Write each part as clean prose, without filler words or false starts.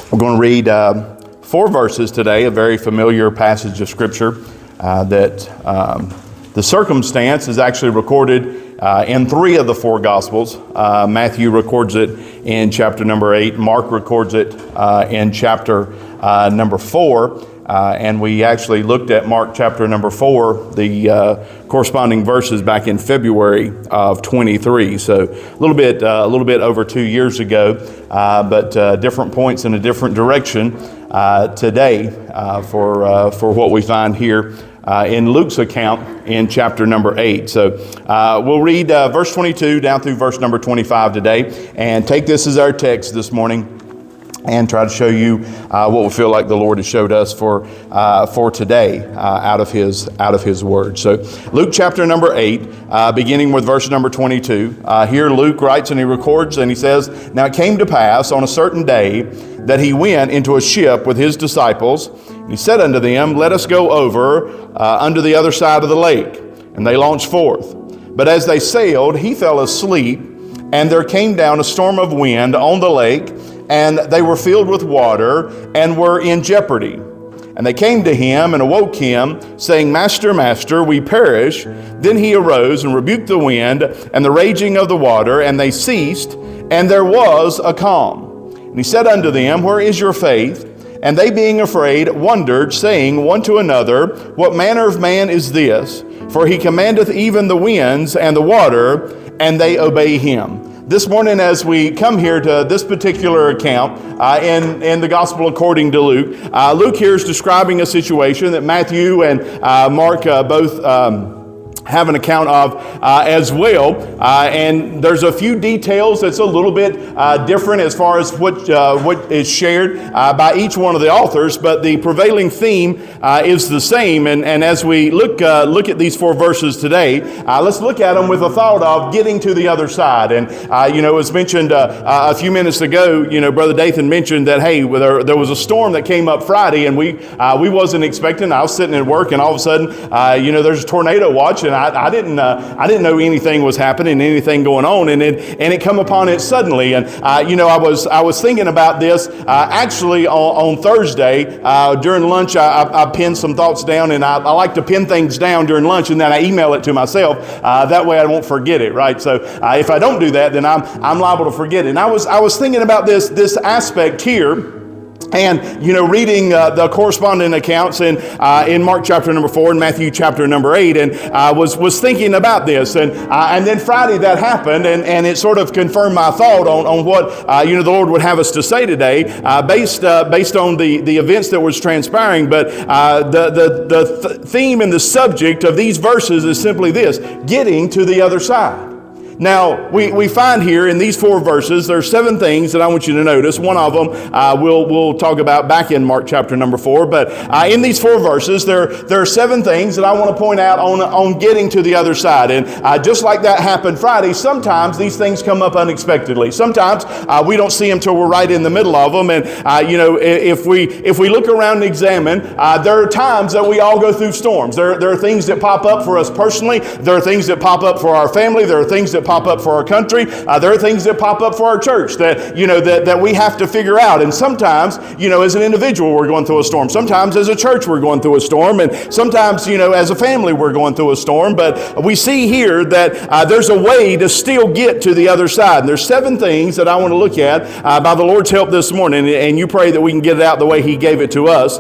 We're going to read 4 verses today, a very familiar passage of Scripture that the circumstance is actually recorded in 3 of the 4 Gospels. Matthew records it in chapter number 8. Mark records it in chapter number 4. And we actually looked at Mark chapter number 4, the corresponding verses back in February of 23. So a little bit over 2 years ago, but different points in a different direction today for what we find here in Luke's account in chapter number 8. So we'll read verse 22 down through verse number 25 today, and take this as our text this morning, and try to show you what we feel like the Lord has showed us for today out of His Word. So Luke chapter number 8, beginning with verse number 22. Here Luke writes and he records and he says, "Now it came to pass on a certain day that he went into a ship with his disciples. And he said unto them, Let us go over unto the other side of the lake. And they launched forth. But as they sailed, he fell asleep, and there came down a storm of wind on the lake, and they were filled with water, and were in jeopardy. And they came to him, and awoke him, saying, Master, Master, we perish. Then he arose, and rebuked the wind, and the raging of the water, and they ceased, and there was a calm. And he said unto them, Where is your faith? And they being afraid wondered, saying one to another, What manner of man is this? For he commandeth even the winds and the water, and they obey him." This morning, as we come here to this particular account in the Gospel according to Luke, Luke here is describing a situation that Matthew and Mark both have an account of as well. And there's a few details that's a little bit different as far as what is shared by each one of the authors, but the prevailing theme is the same. And as we look at these 4 verses today, let's look at them with a thought of getting to the other side. And as mentioned a few minutes ago, Brother Dathan mentioned that, hey, there was a storm that came up Friday, and we wasn't expecting. I was sitting at work, and all of a sudden, there's a tornado watch, and I didn't know anything was happening, anything going on, and it come upon it suddenly. And I was thinking about this actually on Thursday during lunch. I pinned some thoughts down, and I like to pin things down during lunch, and then I email it to myself. That way I won't forget it, right? So if I don't do that, then I'm liable to forget it. And I was thinking about this aspect here. And, reading the corresponding accounts in Mark chapter number 4 and Matthew chapter number 8, and was thinking about this. And then Friday that happened, and it sort of confirmed my thought on what, the Lord would have us to say today, based on the events that was transpiring. But the theme and the subject of these verses is simply this: getting to the other side. Now, we find here in these 4 verses, there are 7 things that I want you to notice. One of them we'll talk about back in Mark chapter number 4. But in these 4 verses, there are 7 things that I want to point out on getting to the other side. And just like that happened Friday, sometimes these things come up unexpectedly. Sometimes we don't see them till we're right in the middle of them. And if we look around and examine, there are times that we all go through storms. There are things that pop up for us personally. There are things that pop up for our family. There are things that pop up for our country. There are things that pop up for our church that we have to figure out. And sometimes, as an individual, we're going through a storm. Sometimes as a church, we're going through a storm. And sometimes, as a family, we're going through a storm. But we see here that there's a way to still get to the other side. And there's 7 things that I want to look at by the Lord's help this morning. And you pray that we can get it out the way He gave it to us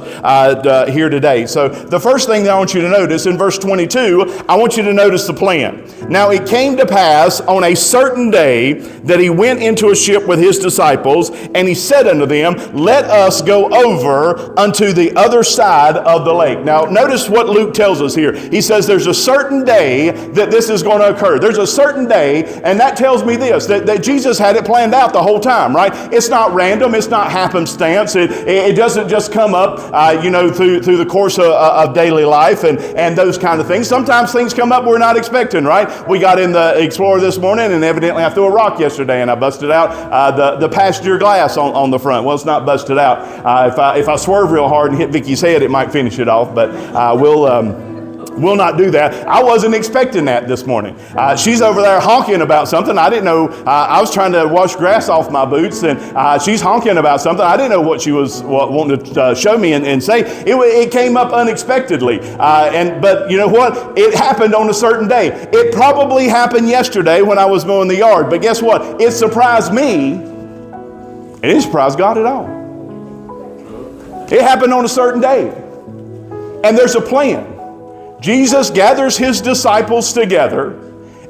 here today. So the first thing that I want you to notice in verse 22, I want you to notice the plan. Now it came to pass on a certain day that he went into a ship with his disciples, and he said unto them, Let us go over unto the other side of the lake. Now, notice what Luke tells us here. He says there's a certain day that this is going to occur. There's a certain day, and that tells me this, that Jesus had it planned out the whole time, right? It's not random. It's not happenstance. It doesn't just come up, through the course of daily life and those kind of things. Sometimes things come up we're not expecting, right? We got in the Explorer this morning, and evidently I threw a rock yesterday, and I busted out the passenger glass on the front. Well, it's not busted out. If I swerve real hard and hit Vicky's head, it might finish it off, but will not do that. I wasn't expecting that this morning. She's over there honking about something. I didn't know. I was trying to wash grass off my boots, and she's honking about something. I didn't know what she was wanting to show me and say. It came up unexpectedly. But you know what? It happened on a certain day. It probably happened yesterday when I was mowing the yard. But guess what? It surprised me, and it didn't surprise God at all. It happened on a certain day. And there's a plan. Jesus gathers his disciples together,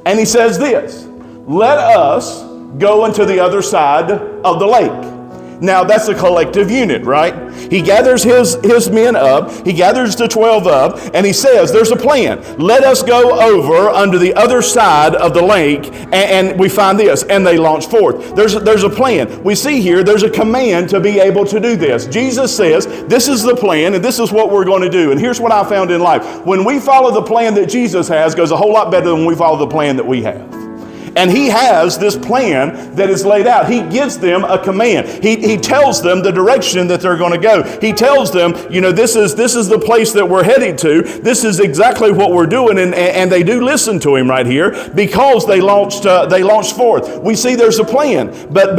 and he says this: let us go into the other side of the lake. Now, that's a collective unit, right? He gathers his men up, he gathers the 12 up, and he says, there's a plan. Let us go over under the other side of the lake, and we find this, and they launch forth. There's a plan. We see here, there's a command to be able to do this. Jesus says, this is the plan, and this is what we're going to do. And here's what I found in life. When we follow the plan that Jesus has, it goes a whole lot better than when we follow the plan that we have. And he has this plan that is laid out. He gives them a command. He tells them the direction that they're going to go. He tells them, you know, this is the place that we're headed to. This is exactly what we're doing. And they do listen to him right here because they launched forth. We see there's a plan. But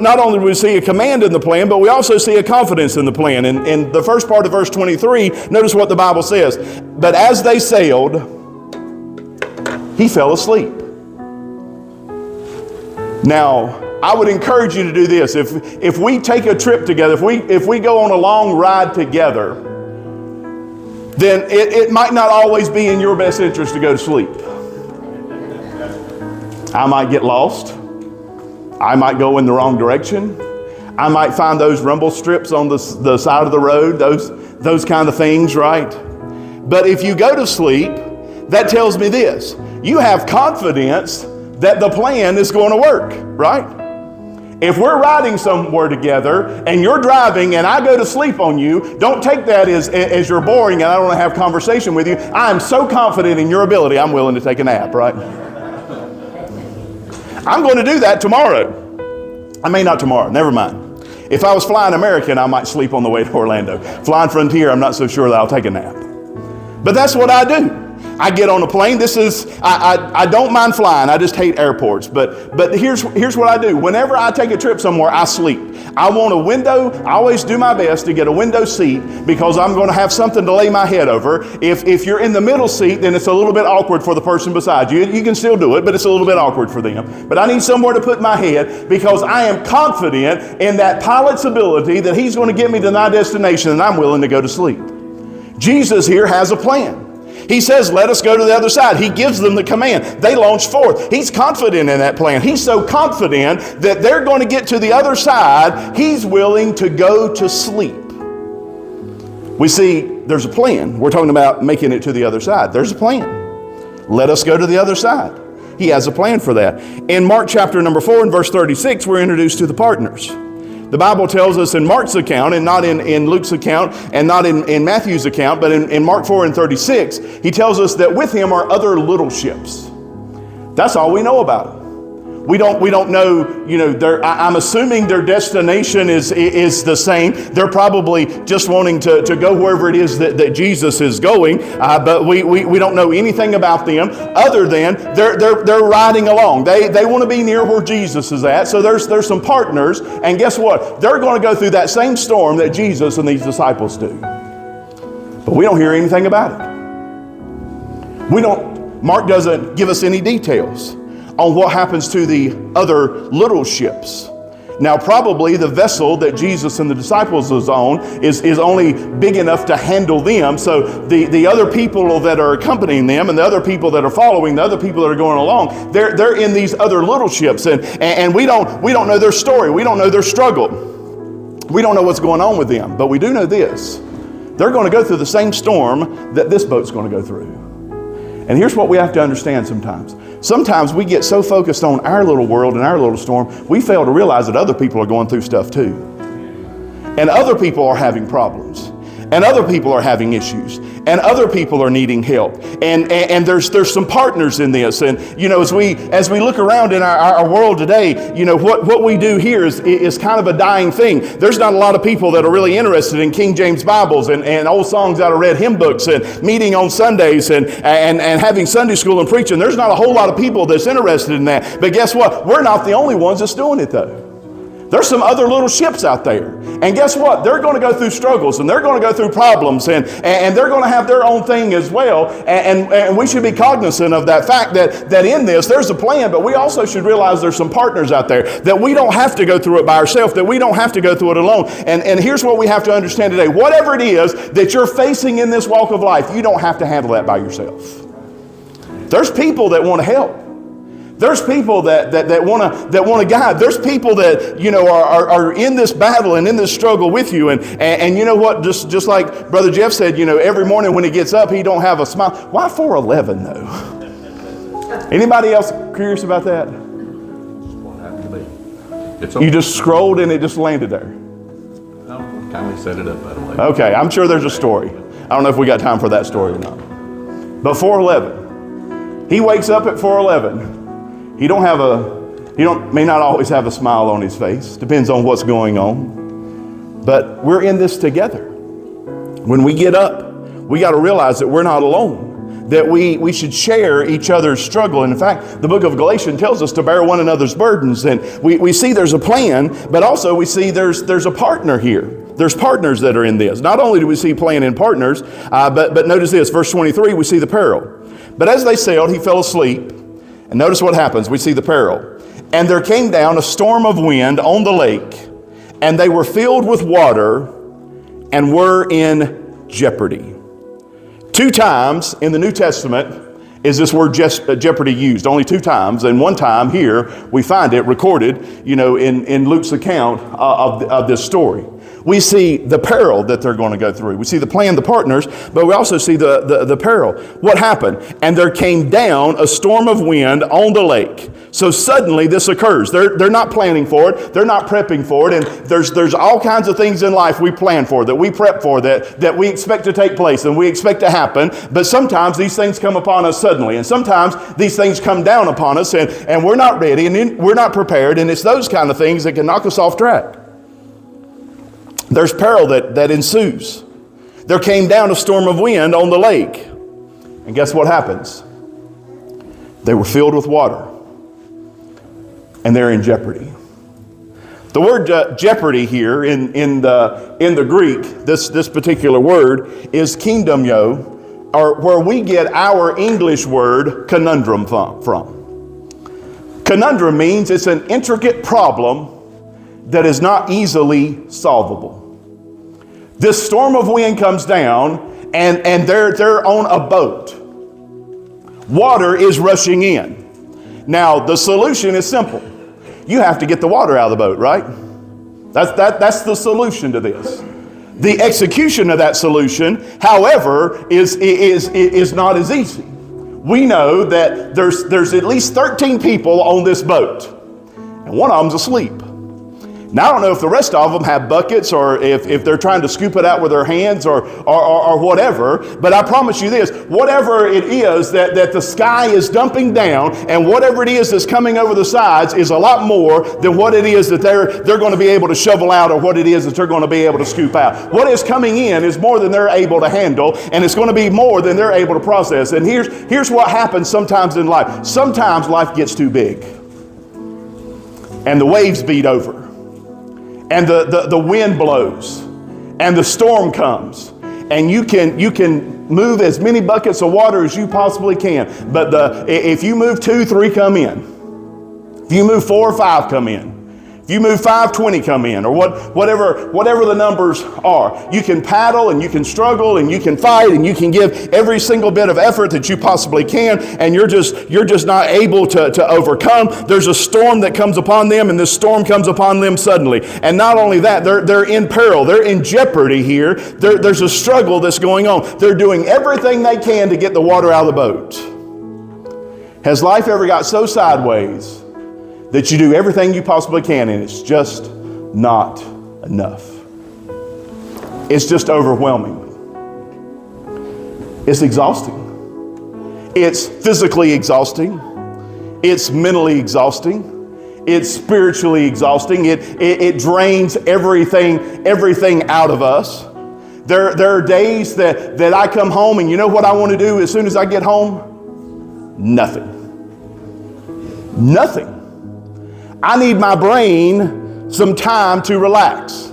not only do we see a command in the plan, but we also see a confidence in the plan. In the first part of verse 23, notice what the Bible says. But as they sailed, he fell asleep. Now, I would encourage you to do this. If we take a trip together, if we go on a long ride together, then it might not always be in your best interest to go to sleep. I might get lost. I might go in the wrong direction. I might find those rumble strips on the side of the road, those kind of things, right? But if you go to sleep, that tells me this: you have confidence that the plan is going to work, right? If we're riding somewhere together and you're driving and I go to sleep on you, don't take that as you're boring and I don't want to have conversation with you. I am so confident in your ability, I'm willing to take a nap, right? I'm going to do that tomorrow. I mean, not tomorrow, never mind. If I was flying American, I might sleep on the way to Orlando. Flying Frontier, I'm not so sure that I'll take a nap. But that's what I do. I get on a plane. I don't mind flying. I just hate airports. But here's what I do. Whenever I take a trip somewhere, I sleep. I want a window. I always do my best to get a window seat because I'm going to have something to lay my head over. If you're in the middle seat, then it's a little bit awkward for the person beside you. You can still do it, but it's a little bit awkward for them. But I need somewhere to put my head because I am confident in that pilot's ability that he's going to get me to my destination, and I'm willing to go to sleep. Jesus here has a plan. He says, let us go to the other side. He gives them the command. They launch forth. He's confident in that plan. He's so confident that they're going to get to the other side, he's willing to go to sleep. We see there's a plan. We're talking about making it to the other side. There's a plan. Let us go to the other side. He has a plan for that. In Mark chapter number 4 and verse 36, we're introduced to the partners. The Bible tells us in Mark's account, and not in Luke's account, and not in Matthew's account, but in Mark 4 and 36, he tells us that with him are other little ships. That's all we know about it. We don't know, you know, I'm assuming their destination is the same. They're probably just wanting to go wherever it is that Jesus is going, but we don't know anything about them other than they're riding along. They want to be near where Jesus is at, so there's some partners, and guess what? They're going to go through that same storm that Jesus and these disciples do. But we don't hear anything about it. Mark doesn't give us any details on what happens to the other little ships. Now, probably the vessel that Jesus and the disciples is on is only big enough to handle them. So the other people that are accompanying them and the other people that are following, the other people that are going along, they're in these other little ships. And we don't know their story. We don't know their struggle. We don't know what's going on with them. But we do know this. They're going to go through the same storm that this boat's going to go through. And here's what we have to understand sometimes. Sometimes we get so focused on our little world and our little storm, we fail to realize that other people are going through stuff too. And other people are having problems. And other people are having issues. and other people are needing help. And there's some partners in this. And, as we look around in our world today, what we do here is kind of a dying thing. There's not a lot of people that are really interested in King James Bibles and old songs out of red hymn books and meeting on Sundays and having Sunday school and preaching. There's not a whole lot of people that's interested in that. But guess what? We're not the only ones that's doing it, though. There's some other little ships out there. And guess what? They're going to go through struggles and they're going to go through problems and they're going to have their own thing as well. And we should be cognizant of that fact that in this, there's a plan, but we also should realize there's some partners out there, that we don't have to go through it by ourselves, that we don't have to go through it alone. And here's what we have to understand today. Whatever it is that you're facing in this walk of life, you don't have to handle that by yourself. There's people that want to help. There's people that want to guide. There's people that are in this battle and in this struggle with you. And you know what? Just like Brother Jeff said, every morning when he gets up, he don't have a smile. Why 411 though? Anybody else curious about that? What happened to me? It's okay. You just scrolled and it just landed there. No, kindly set it up that way. Okay, I'm sure there's a story. I don't know if we got time for that story or not. But 411, he wakes up at 411. He may not always have a smile on his face. Depends on what's going on. But we're in this together. When we get up, we got to realize that we're not alone. That we should share each other's struggle. And in fact, the book of Galatians tells us to bear one another's burdens. And we see there's a plan, but also we see there's a partner here. There's partners that are in this. Not only do we see plan and partners, but notice this, verse 23, we see the peril. But as they sailed, he fell asleep. And notice what happens. We see the peril. And there came down a storm of wind on the lake, and they were filled with water and were in jeopardy. 2 times in the New Testament is this word jeopardy used. Only 2 times. And one time here we find it recorded, in Luke's account of this story. We see the peril that they're going to go through. We see the plan, the partners, but we also see the peril. What happened? And there came down a storm of wind on the lake. So suddenly this occurs. They're not planning for it. They're not prepping for it. And there's all kinds of things in life we plan for, that we prep for, that we expect to take place and we expect to happen. But sometimes these things come upon us suddenly. And sometimes these things come down upon us and we're not ready and we're not prepared. And it's those kind of things that can knock us off track. There's peril that ensues. There came down a storm of wind on the lake. And guess what happens? They were filled with water. And they're in jeopardy. The word jeopardy here in the Greek, this particular word, is kingdomio, or where we get our English word conundrum from. Conundrum means it's an intricate problem that is not easily solvable. This storm of wind comes down and they're on a boat. Water is rushing in. Now, the solution is simple. You have to get the water out of the boat, right? That's the solution to this. The execution of that solution, however, is not as easy. We know that there's at least 13 people on this boat, and one of them's asleep. Now, I don't know if the rest of them have buckets or if they're trying to scoop it out with their hands or whatever, but I promise you this, whatever it is that the sky is dumping down and whatever it is that's coming over the sides is a lot more than what it is that they're going to be able to shovel out or what it is that they're going to be able to scoop out. What is coming in is more than they're able to handle, and it's going to be more than they're able to process. And here's what happens sometimes in life. Sometimes life gets too big and the waves beat over. And the wind blows and the storm comes and you can move as many buckets of water as you possibly can. But if you move 2, 3 come in. If you move 4 or 5 come in. If you move 5, 20 come in, or whatever the numbers are. You can paddle and you can struggle and you can fight and you can give every single bit of effort that you possibly can, and you're just not able to overcome. There's a storm that comes upon them, and this storm comes upon them suddenly. And not only that, they're in peril. They're in jeopardy here. There's a struggle that's going on. They're doing everything they can to get the water out of the boat. Has life ever got so sideways that you do everything you possibly can and it's just not enough? It's just overwhelming. It's exhausting. It's physically exhausting. It's mentally exhausting. It's spiritually exhausting. It drains everything out of us. There are days that I come home and you know what I want to do as soon as I get home? Nothing. I need my brain some time to relax.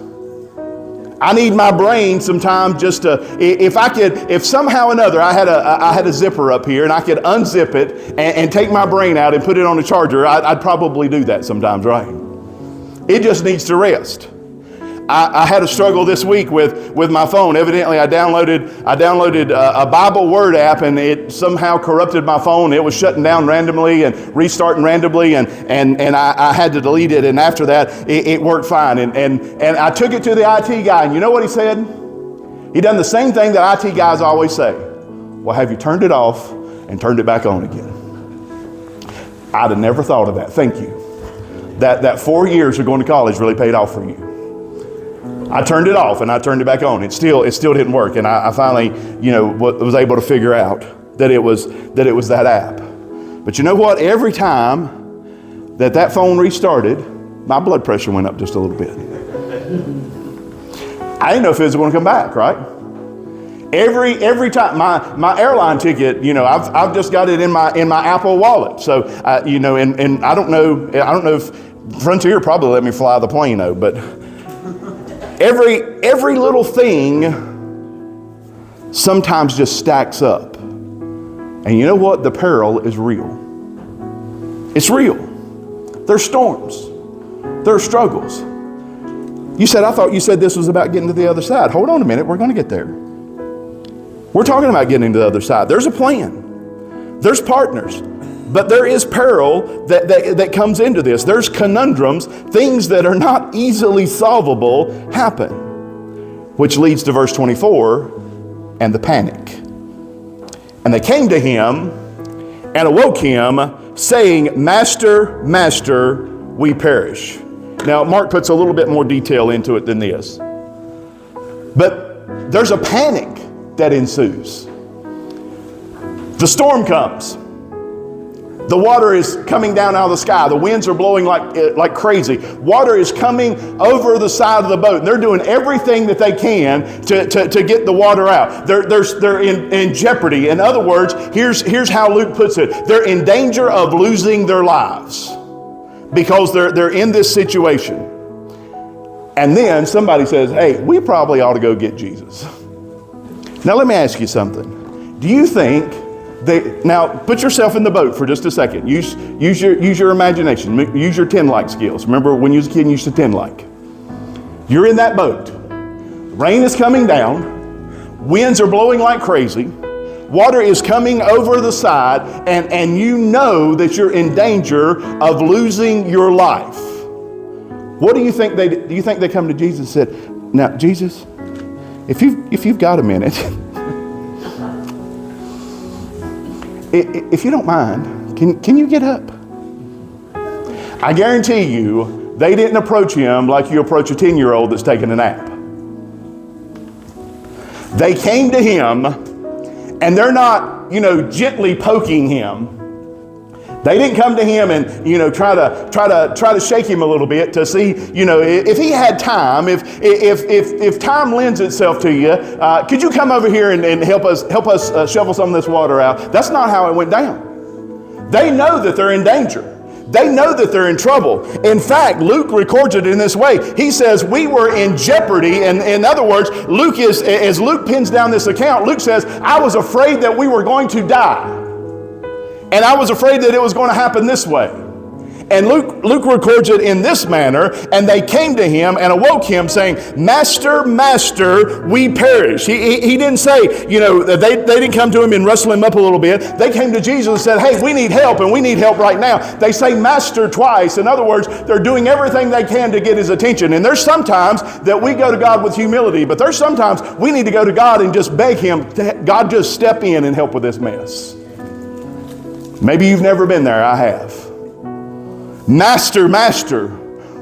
I need my brain some time just to, if somehow or another I had a zipper up here and I could unzip it and take my brain out and put it on a charger, I'd probably do that sometimes, right? It just needs to rest. I had a struggle this week with my phone. Evidently, I downloaded a Bible Word app, and it somehow corrupted my phone. It was shutting down randomly and restarting randomly, and I had to delete it. And after that, it worked fine. And I took it to the IT guy, and you know what he said? He done the same thing that IT guys always say. Well, have you turned it off and turned it back on again? I'd have never thought of that. Thank you. That 4 years of going to college really paid off for you. I turned it off and I turned it back on. It still didn't work, and I finally, was able to figure out that it was that app. But you know what? Every time that phone restarted, my blood pressure went up just a little bit. I didn't know if it was going to come back, right? Every time my airline ticket, I've just got it in my Apple wallet. So and I don't know if Frontier probably let me fly the plane though, but every little thing sometimes just stacks up. And you know what? The peril is real. It's real. There's storms. There's struggles. I thought you said this was about getting to the other side. Hold on a minute. We're going to get there. We're talking about getting to the other side. There's a plan. There's partners. But there is peril that comes into this. There's conundrums, things that are not easily solvable happen. Which leads to verse 24 and the panic. And they came to him and awoke him, saying, Master, Master, we perish. Now, Mark puts a little bit more detail into it than this. But there's a panic that ensues. The storm comes. The water is coming down out of the sky. The winds are blowing like crazy. Water is coming over the side of the boat. And they're doing everything that they can to get the water out. They're in jeopardy. In other words, here's how Luke puts it. They're in danger of losing their lives because they're in this situation. And then somebody says, hey, we probably ought to go get Jesus. Now let me ask you something. Do you think now put yourself in the boat for just a second. Use your imagination. Use your 10-like skills. Remember when you was a kid, you used to 10-like. You're in that boat. Rain is coming down. Winds are blowing like crazy. Water is coming over the side, and you know that you're in danger of losing your life. What do you think do you think they come to Jesus and said, now Jesus, if you've got a minute, if you don't mind, can you get up? I guarantee you, they didn't approach him like you approach a 10-year-old that's taking a nap. They came to him, and they're not, gently poking him. They didn't come to him and, try to shake him a little bit to see, if he had time, if time lends itself to you, could you come over here and help us shovel some of this water out? That's not how it went down. They know that they're in danger. They know that they're in trouble. In fact, Luke records it in this way. He says, we were in jeopardy. And in other words, as Luke pins down this account, Luke says, I was afraid that we were going to die. And I was afraid that it was going to happen this way. And Luke records it in this manner. And they came to him and awoke him saying, Master, Master, we perish. He didn't say, they didn't come to him and rustle him up a little bit. They came to Jesus and said, hey, we need help, and we need help right now. They say Master twice. In other words, they're doing everything they can to get his attention. And there's sometimes that we go to God with humility, but there's sometimes we need to go to God and just beg him, God, just step in and help with this mess. Maybe you've never been there. I have. Master, Master,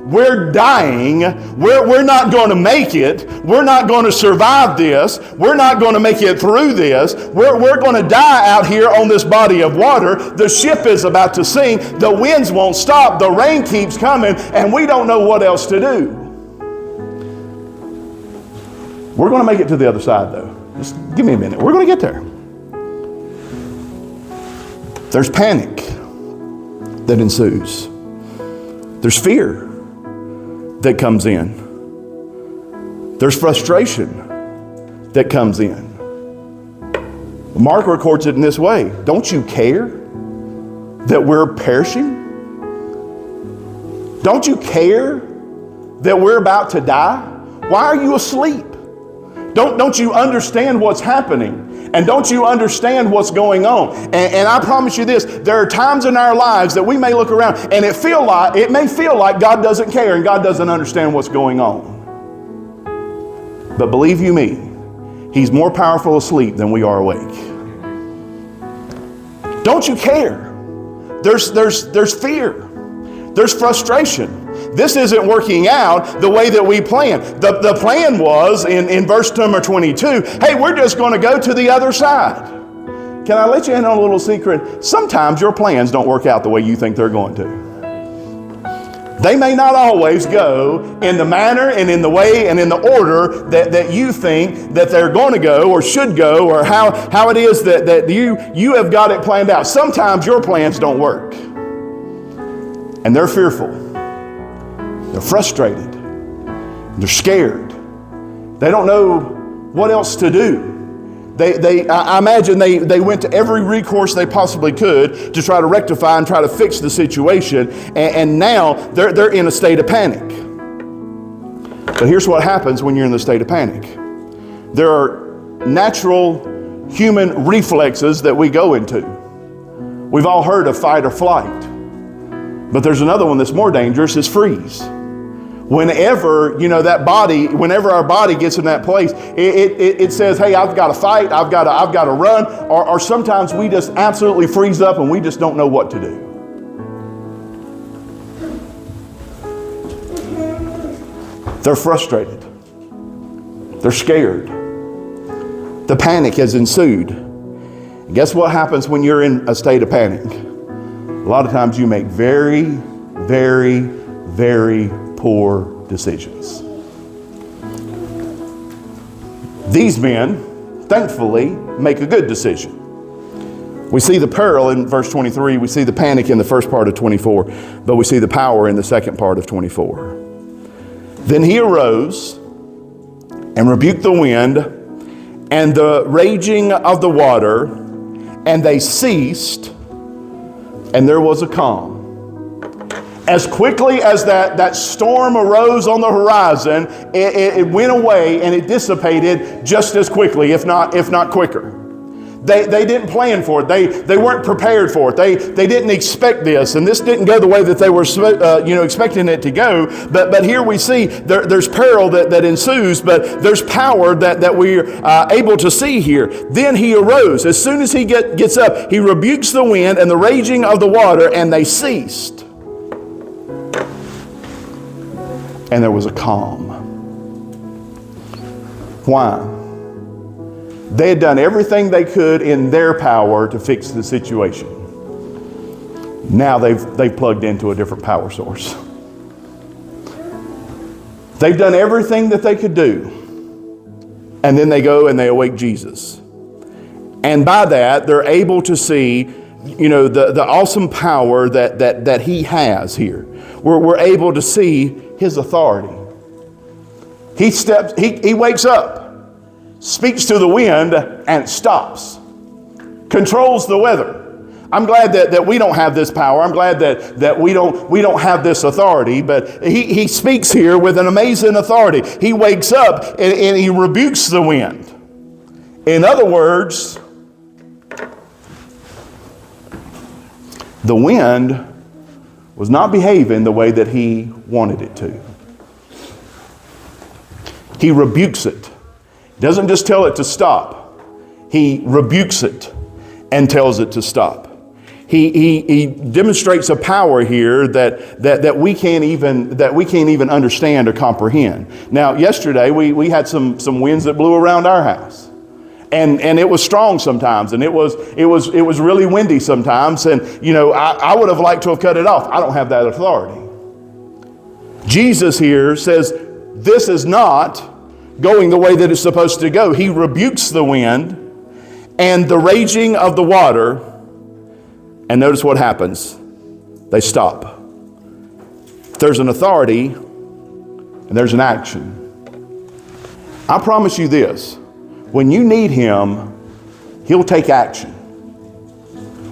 We're dying. We're not going to make it. We're not going to survive this. We're not going to make it through this. We're going to die out here on this body of water. The ship is about to sink. The winds won't stop. The rain keeps coming, and we don't know what else to do. We're going to make it to the other side, though. Just give me a minute. We're going to get there. There's panic that ensues. There's fear that comes in. There's frustration that comes in. Mark records it in this way. Don't you care that we're perishing? Don't you care that we're about to die? Why are you asleep? Don't you understand what's happening? And don't you understand what's going on? And I promise you this, there are times in our lives that we may look around and it may feel like God doesn't care and God doesn't understand what's going on. But believe you me, He's more powerful asleep than we are awake. Don't you care? There's fear. There's frustration. This isn't working out the way that we planned. The plan was, in verse number 22, hey, we're just going to go to the other side. Can I let you in on a little secret? Sometimes your plans don't work out the way you think they're going to. They may not always go in the manner and in the way and in the order that you think that they're going to go or should go, or how it is that you have got it planned out. Sometimes your plans don't work. And they're fearful. They're frustrated. They're scared. They don't know what else to do. I imagine they went to every recourse they possibly could to try to rectify and try to fix the situation. And now they're in a state of panic. But here's what happens when you're in the state of panic. There are natural human reflexes that we go into. We've all heard of fight or flight. But there's another one that's more dangerous, is freeze. Whenever our body gets in that place, it says, hey, I've got to fight, I've got to run, or sometimes we just absolutely freeze up and we just don't know what to do. They're frustrated. They're scared. The panic has ensued. And guess what happens when you're in a state of panic? A lot of times you make very, very, very poor decisions. These men, thankfully, make a good decision. We see the peril in verse 23. We see the panic in the first part of 24. But we see the power in the second part of 24. Then he arose and rebuked the wind and the raging of the water, and they ceased, and there was a calm. As quickly as that storm arose on the horizon, it went away and it dissipated just as quickly, if not quicker. They didn't plan for it. They weren't prepared for it. They didn't expect this, and this didn't go the way that they were expecting it to go. But here we see there's peril that ensues, but there's power that we're able to see here. Then he arose. As soon as he gets up, he rebukes the wind and the raging of the water, and they ceased. And there was a calm. Why? They had done everything they could in their power to fix the situation. Now they've plugged into a different power source. They've done everything that they could do. And then they go and they awake Jesus. And by that, they're able to see, the awesome power that he has here. We're able to see his authority. He wakes up, speaks to the wind, and stops. Controls the weather. I'm glad that we don't have this power. I'm glad that we don't have this authority, but he speaks here with an amazing authority. He wakes up and he rebukes the wind. In other words, the wind was not behaving the way that he wanted it to. He rebukes it. He doesn't just tell it to stop. He rebukes it and tells it to stop. he demonstrates a power here that we can't even understand or comprehend. Now, yesterday we had some winds that blew around our house. And it was strong sometimes, and it was really windy sometimes, and I would have liked to have cut it off. I don't have that authority. Jesus here says this is not going the way that it's supposed to go. He rebukes the wind and the raging of the water, and notice what happens. They stop. There's an authority and there's an action. I promise you this. When you need Him, He'll take action.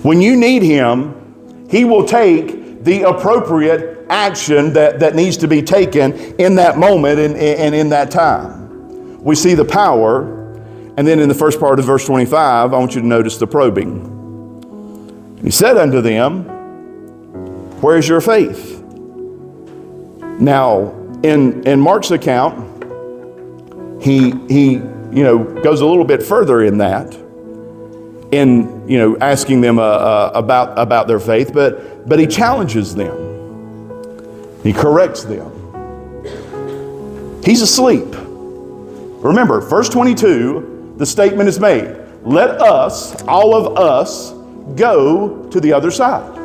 When you need Him, He will take the appropriate action that needs to be taken in that moment and in that time. We see the power, and then in the first part of verse 25, I want you to notice the probing. He said unto them, where is your faith? Now, in Mark's account, he goes a little bit further in that, in asking them about their faith, but he challenges them. He corrects them. He's asleep. Remember, verse 22, the statement is made, let us, all of us, go to the other side.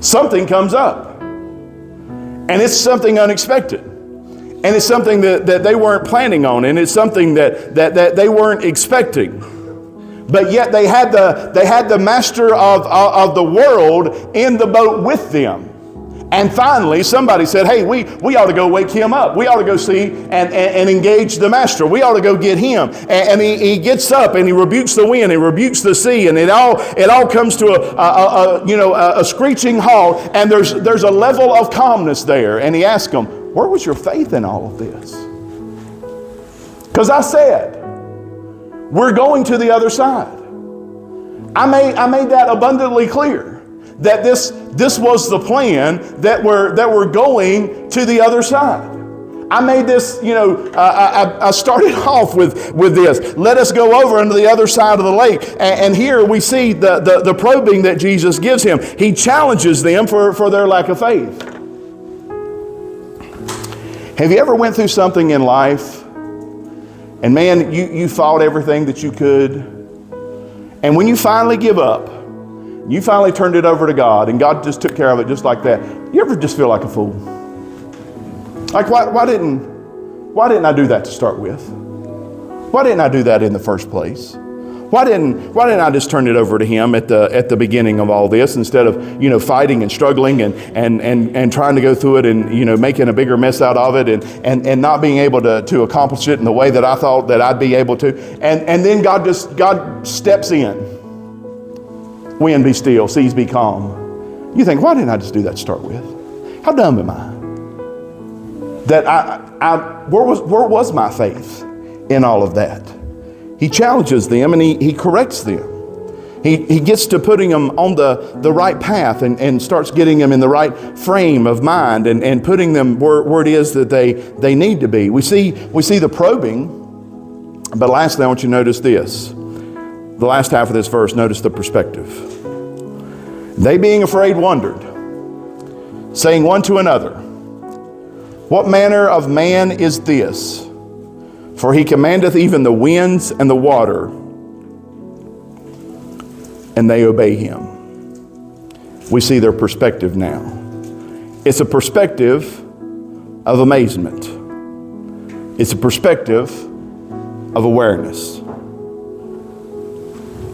Something comes up, and it's something unexpected. And it's something that they weren't planning on, and it's something that they weren't expecting. But yet they had the master of the world in the boat with them. And finally, somebody said, hey, we ought to go wake him up. We ought to go see and engage the master. We ought to go get him. And he gets up and he rebukes the wind, he rebukes the sea, and it all comes to a screeching halt. And there's a level of calmness there. And he asks them, where was your faith in all of this? Because I said, we're going to the other side. I made that abundantly clear. That this was the plan, that we're going to the other side. I made this, I started off with this. Let us go over into the other side of the lake. And here we see the probing that Jesus gives him. He challenges them for their lack of faith. Have you ever went through something in life and man, you fought everything that you could, and when you finally give up, you finally turned it over to God, and God just took care of it just like that. You ever just feel like a fool? Like, why didn't I do that to start with? Why didn't I do that in the first place? Why didn't I just turn it over to Him at the beginning of all this, instead of fighting and struggling and trying to go through it and making a bigger mess out of it and not being able to accomplish it in the way that I thought that I'd be able to, and then God steps in. Wind be still, seas be calm. You think, why didn't I just do that to start with? How dumb am I? That where was my faith in all of that? He challenges them and he corrects them. He gets to putting them on the right path and starts getting them in the right frame of mind and putting them where it is that they need to be. We see the probing, but lastly I want you to notice this. The last half of this verse, notice the perspective. They being afraid wondered, saying one to another, what manner of man is this? For he commandeth even the winds and the water, and they obey him. We see their perspective now. It's a perspective of amazement. It's a perspective of awareness.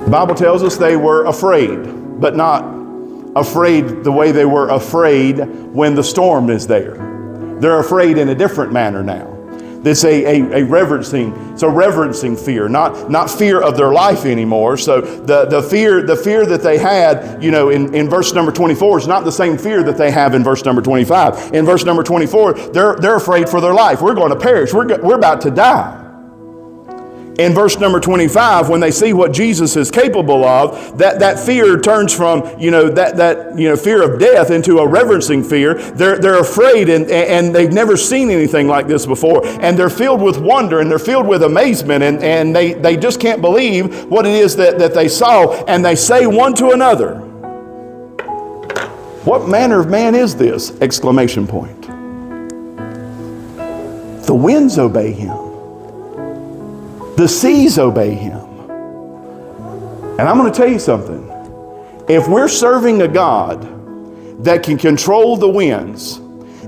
The Bible tells us they were afraid, but not afraid the way they were afraid when the storm is there. They're afraid in a different manner now. It's a reverencing fear, not fear of their life anymore. So the fear that they had, in verse number 24 is not the same fear that they have in verse number 25. In verse number 24, they're afraid for their life. We're going to perish. We're about to die. in verse number 25, when they see what Jesus is capable of, that fear turns from, fear of death into a reverencing fear. They're afraid and they've never seen anything like this before. And they're filled with wonder and they're filled with amazement and they just can't believe what it is that they saw. And they say one to another, "What manner of man is this?" Exclamation point. The winds obey him. The seas obey him. And I'm going to tell you something. If we're serving a God that can control the winds,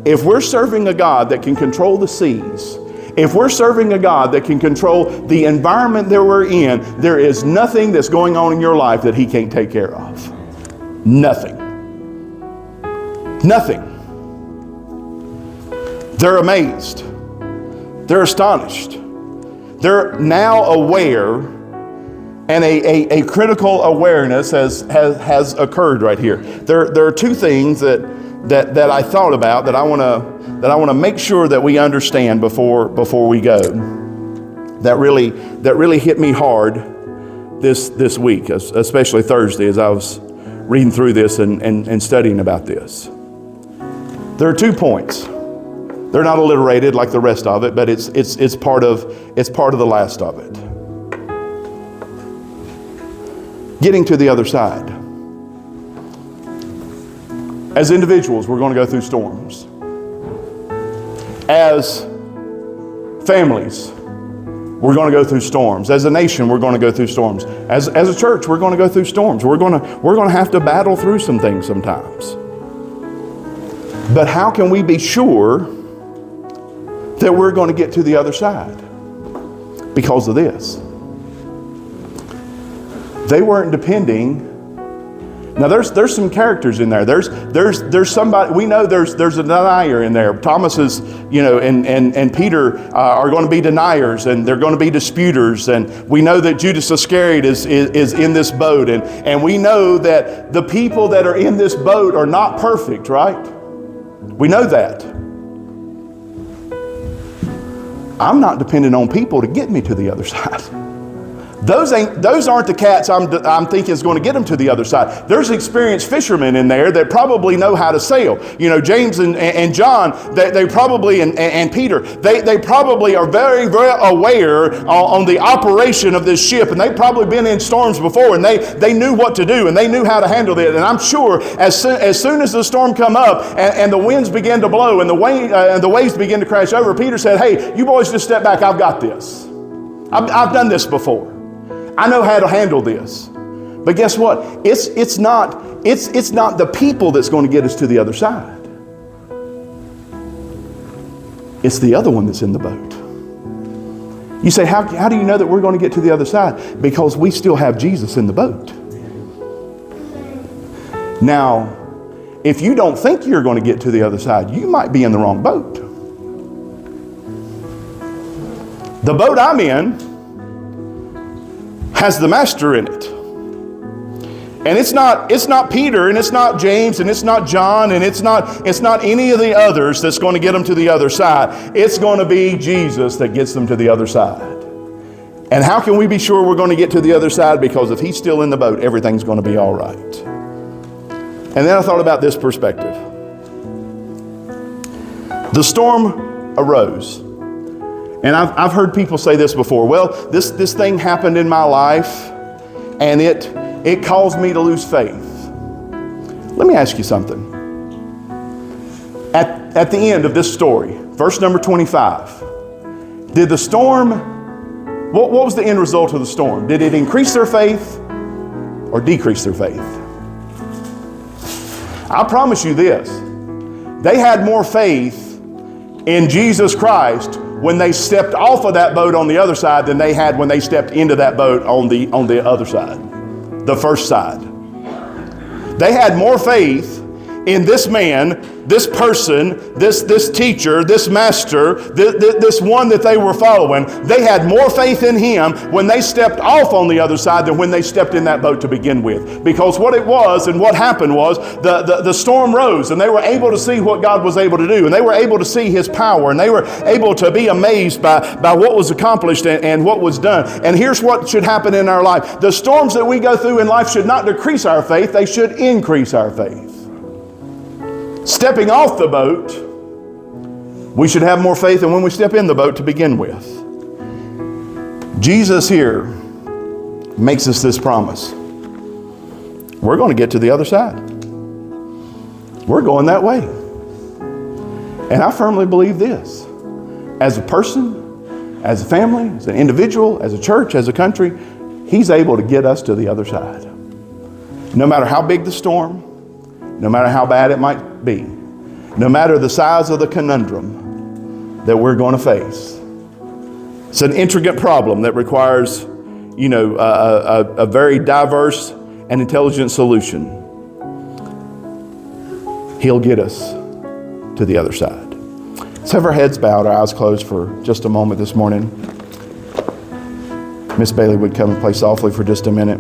if we're serving a God that can control the seas, if we're serving a God that can control the environment that we're in, there is nothing that's going on in your life that he can't take care of. Nothing. Nothing. They're amazed. They're astonished. They're now aware, and a critical awareness has occurred right here. There are two things that I thought about that I want to make sure that we understand before we go. That really hit me hard this week, especially Thursday, as I was reading through this and studying about this. There are 2 points. They're not alliterated like the rest of it, but it's part of the last of it. Getting to the other side. As individuals, we're going to go through storms. As families, we're going to go through storms. As a nation, we're going to go through storms. As a church, we're going to go through storms. We're going to have to battle through some things sometimes. But how can we be sure that we're going to get to the other side? Because of this. They weren't depending. Now there's some characters in there. There's somebody, we know there's a denier in there. Thomas is, and Peter are going to be deniers, and they're going to be disputers. And we know that Judas Iscariot is in this boat. And we know that the people that are in this boat are not perfect, right? We know that. I'm not dependent on people to get me to the other side. Those aren't the cats I'm thinking is going to get them to the other side. There's experienced fishermen in there that probably know how to sail. James and John, they probably, and Peter, they probably are very, very aware on the operation of this ship. And they've probably been in storms before, and they knew what to do, and they knew how to handle it. And I'm sure as soon as the storm come up and the winds begin to blow and the waves begin to crash over, Peter said, "Hey, you boys just step back. I've got this. I've done this before. I know how to handle this." But guess what? It's not the people that's going to get us to the other side. It's the other one that's in the boat. You say, how do you know that we're going to get to the other side? Because we still have Jesus in the boat. Now, if you don't think you're going to get to the other side, you might be in the wrong boat. The boat I'm in has the master in it. And it's not Peter, and it's not James, and it's not John, and it's not any of the others that's going to get them to the other side. It's going to be Jesus that gets them to the other side. And how can we be sure we're going to get to the other side? Because if he's still in the boat, everything's going to be all right. And then I thought about this perspective. The storm arose. And I've heard people say this before. Well, this thing happened in my life, and it caused me to lose faith. Let me ask you something. At the end of this story, verse number 25, did the storm, what was the end result of the storm? Did it increase their faith or decrease their faith? I promise you this. They had more faith in Jesus Christ when they stepped off of that boat on the other side than they had when they stepped into that boat on the other side, the first side. They had more faith in this man, this person, this teacher, this master, this one that they were following. They had more faith in him when they stepped off on the other side than when they stepped in that boat to begin with. Because what it was and what happened was the storm rose, and they were able to see what God was able to do, and they were able to see his power, and they were able to be amazed by what was accomplished and what was done. And here's what should happen in our life. The storms that we go through in life should not decrease our faith, they should increase our faith. Stepping off the boat, we should have more faith than when we step in the boat to begin with. Jesus here makes us this promise. We're going to get to the other side. We're going that way. And I firmly believe this. As a person, as a family, as an individual, as a church, as a country, he's able to get us to the other side. No matter how big the storm, no matter how bad it might be, no matter the size of the conundrum that we're going to face. It's an intricate problem that requires, a very diverse and intelligent solution. He'll get us to the other side. Let's have our heads bowed, our eyes closed for just a moment this morning. Miss Bailey would come and play softly for just a minute.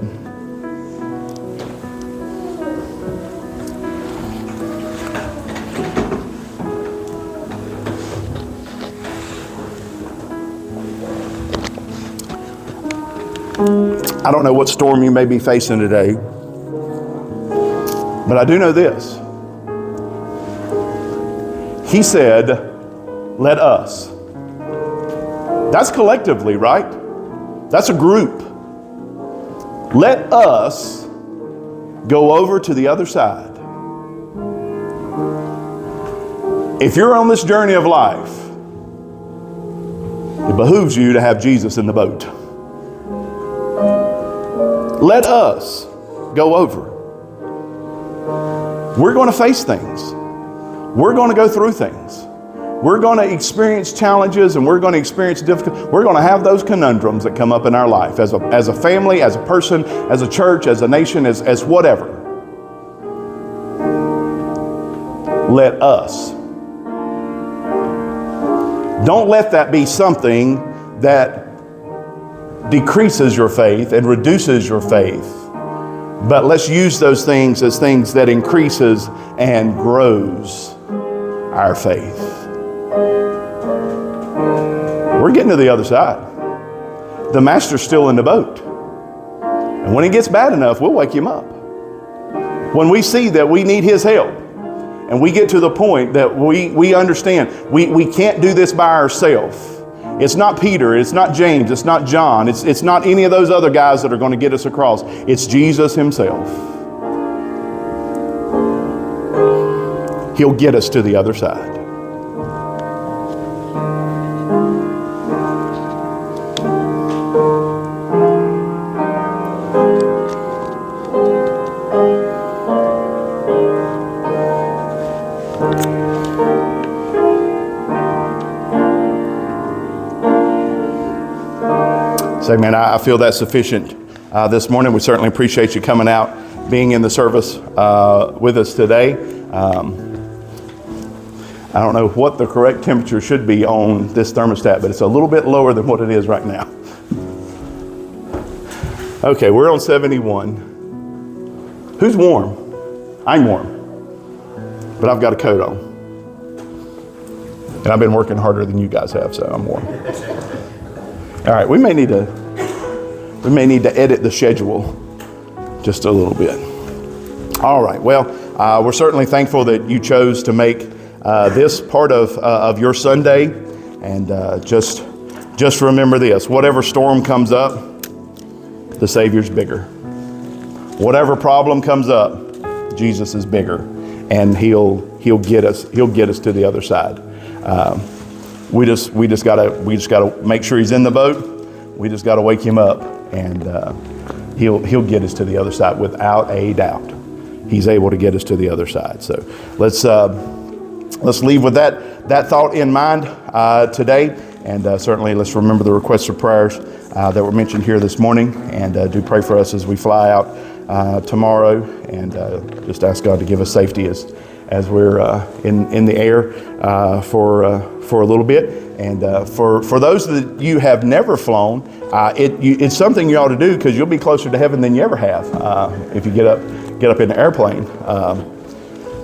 I don't know what storm you may be facing today, but I do know this. He said, let us. That's collectively, right? That's a group. Let us go over to the other side. If you're on this journey of life, it behooves you to have Jesus in the boat. Let us go over. We're going to face things. We're going to go through things. We're going to experience challenges, and we're going to experience difficulty. We're going to have those conundrums that come up in our life as a family, as a person, as a church, as a nation, as whatever. Let us. Don't let that be something that decreases your faith and reduces your faith. But let's use those things as things that increases and grows our faith. We're getting to the other side. The master's still in the boat. And when it gets bad enough, we'll wake him up. When we see that we need his help, and we get to the point that we understand we can't do this by ourselves. It's not Peter, it's not James, it's not John, it's not any of those other guys that are going to get us across. It's Jesus himself. He'll get us to the other side. Say, man, I feel that's sufficient this morning. We certainly appreciate you coming out, being in the service with us today. I don't know what the correct temperature should be on this thermostat, but it's a little bit lower than what it is right now. Okay, we're on 71. Who's warm? I'm warm, but I've got a coat on. And I've been working harder than you guys have, so I'm warm. All right, we may need to edit the schedule just a little bit. All right, well, we're certainly thankful that you chose to make this part of your Sunday, and just remember this: whatever storm comes up, the Savior's bigger. Whatever problem comes up, Jesus is bigger, and He'll get us to the other side. We just gotta make sure he's in the boat. We just gotta wake him up, and he'll get us to the other side without a doubt. He's able to get us to the other side. So let's leave with that thought in mind today, and certainly let's remember the requests for prayers that were mentioned here this morning, and do pray for us as we fly out tomorrow, and just ask God to give us safety as we're in the air for a little bit. And for those that you have never flown, it's something you ought to do, because you'll be closer to heaven than you ever have if you get up in the airplane.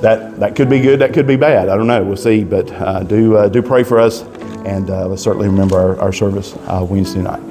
That could be good, that could be bad. I don't know. We'll see. But do pray for us, and let's certainly remember our service Wednesday night.